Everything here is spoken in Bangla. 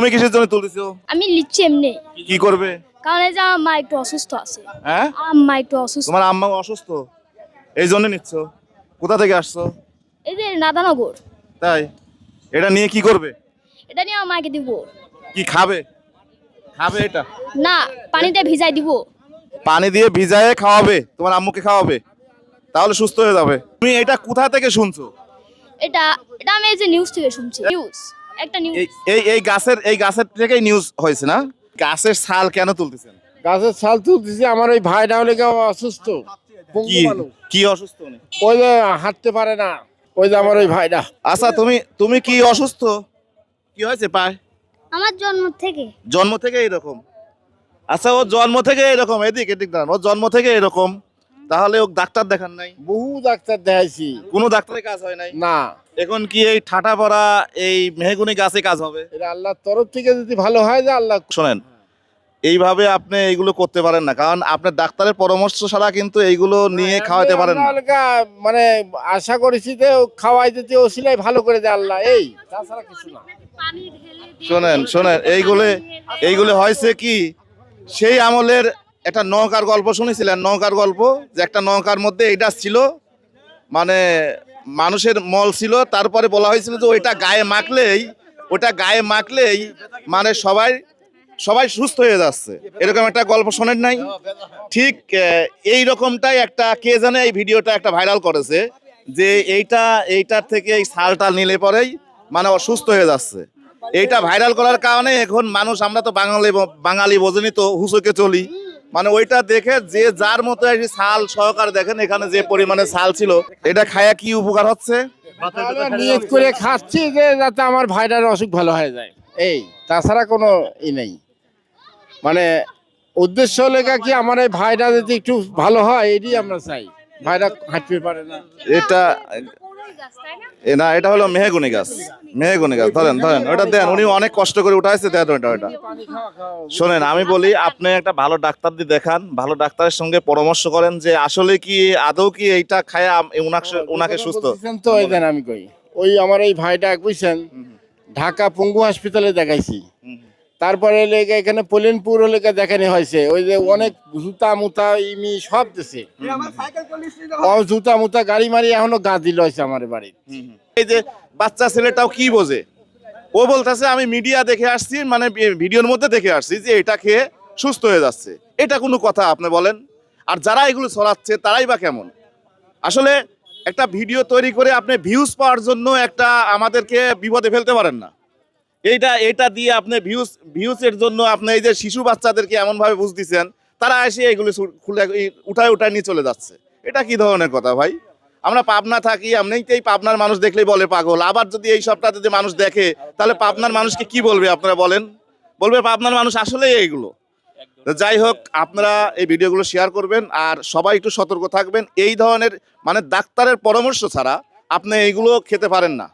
তুমি কিসের জন্য তুলতেছো? আমি লিখছি এমনি, কি করবে? কারণ এই যে আমার মা একটু অসুস্থ আছে। হ্যাঁ, আমার মা একটু অসুস্থ। তোমার আম্মা অসুস্থ, এই জন্য নিচ্ছ? কোথা থেকে আসছো? এই যে নাদানগর। তাই এটা নিয়ে কি করবে? এটা নিয়ে আমার মাকে দিব। কি খাবে? খাবে এটা? না, পানিতে ভিজাই দিব। পানি দিয়ে ভিজায়ে খাওয়াবে, তোমার আম্মুকে খাওয়াবে, তাহলে সুস্থ হয়ে যাবে। তুমি এটা কোথা থেকে শুনছো? এটা এটা আমি এই যে নিউজ থেকে শুনছি। নিউজ, একটা নিউজ। এই গাছের থেকেই নিউজ হয়েছে না? গাছের ছাল কেন তুলতেছেন? গাছের ছাল তুলতেছি, আমার ওই ভাইটা হলে অসুস্থ, পঙ্গু কি মানুষ। কি অসুস্থ উনি? ওই যে হাঁটতে পারে না, ওই যে আমার ওই ভাইটা। আচ্ছা, তুমি কি অসুস্থ? কি হয়েছে পায়? আমার জন্ম থেকে। জন্ম থেকে এরকম? আচ্ছা, ও জন্ম থেকে এরকম, এদিক এদিক দাঁড়ান, ও জন্ম থেকে এরকম, তাহলে ও ডাক্তার দেখান নাই? বহু ডাক্তার দেখাইছি, কোনো ডাক্তারের কাজ হয় নাই? না। এখন কি এই ঠাটা পড়া এই মেহগুনি গাছে কাজ হবে? এটা আল্লাহর তরফ থেকে যদি ভালো হয়, যে আল্লাহ। শোনেন, এইভাবে আপনি এইগুলো করতে পারেন না, কারণ আপনার ডাক্তারের পরামর্শ ছাড়া কিন্তু এইগুলো নিয়ে খাওয়াতে পারেন না। মানে আশা করেছি যে খাওয়াই দিতে ওসিলাই ভালো করে দেয় আল্লাহ, এই তাছাড়া কিছু না। শোনেন এইগুলো হয়েছে কি, সেই আমলের একটা নৌকার গল্প শুনেছিলেন? নৌকার গল্প, যে একটা নৌকার মধ্যে এইটা ছিল, মানে মানুষের মল ছিল, তারপরে বলা হয়েছিল যে ওটা গায়ে মাখলেই মানে সবাই সুস্থ হয়ে যাচ্ছে, এরকম একটা গল্প শোনেন নাই? ঠিক এই রকমটাই একটা, কে জানে এই ভিডিওটা একটা ভাইরাল করেছে, যে এইটার থেকে এই ছালটা নিলে পরেই মানে অসুস্থ হয়ে যাচ্ছে। এইটা ভাইরাল করার কারণে এখন মানুষ, আমরা তো বাঙালি বোঝেনি তো, হুসুকে চলি, মানে ওইটা দেখে যে যার মতো এই ছাল সহকারে, দেখেন এখানে যে পরিমাণে ছাল ছিল, এটা খায়া কি উপকার হচ্ছে? নিয়ত করে খাচ্ছি যে যাতে আমার ভাইটার অসুখ ভালো হয়ে যায়, এই তাছাড়া কোনো নেই। মানে উদ্দেশ্য লেখা কি, আমার এই ভাইটা যদি একটু ভালো হয়, এটাই আমরা চাই। ভাইটা হাঁটতে পারে না। এটা এটা হলো মেহগুনি গাছ। ধরেন ওটা দেন, উনি অনেক কষ্ট করে উঠাইছে, দেন ওটা। শোনেন, আমি বলি, আপনি একটা ভালো ডাক্তার দিয়ে দেখান, ভালো ডাক্তারের সঙ্গে পরামর্শ করেন যে আসলে কি আদৌ কি এইটা খায়া উনাকে সুস্থ তো ওই দেন আমি কই, ওই আমার এই ভাইটা বুঝছেন, ঢাকা পঙ্গু হসপিটালে দেখাইছি, তারপরে লেগে এখানে পলিনপুর লেগে দেখানো হয়েছে, ওই যে অনেক জুতা মুতা ইমি সব দিছে, জুতা মুতা গাড়ি মারি এখনো গা দিল হয়েছে আমার বাড়ি। এই যে বাচ্চা ছেলেটাও কি বোঝে, ও বলতেছে আমি মিডিয়া দেখে আসছি, মানে ভিডিওর মধ্যে দেখে আসছি যে এটা খেয়ে সুস্থ হয়ে যাচ্ছে। এটা কোনো কথা আপনি বলেন? আর যারা এগুলো ছড়াচ্ছে তারাই বা কেমন? আসলে একটা ভিডিও তৈরি করে আপনি ভিউজ পাওয়ার জন্য একটা আমাদেরকে বিপদে ফেলতে পারেন না। এইটা দিয়ে আপনি ভিউজের জন্য আপনি এই যে শিশু বাচ্চাদেরকে এমন ভাবে বুঝ দিচ্ছেন, তারা এসে এগুলো খুলে উঠায় নিয়ে চলে যাচ্ছে। এটা কি ধরনের কথা ভাই? আমরা পাবনা থাকি, এমনিতেই পাবনার মানুষ দেখলেই বলে পাগল। আবার যদি এই সবটা যদি মানুষ দেখে, তাহলে পাবনার মানুষকে কি বলবে আপনারা বলেন? বলবে পাবনার মানুষ আসলে এইগুলো। তো যাই হোক, আপনারা এই ভিডিওগুলো শেয়ার করবেন, আর সবাই একটু সতর্ক থাকবেন। এই ধরনের মানে ডাক্তারের পরামর্শ ছাড়া আপনি এইগুলো খেতে পারেন না।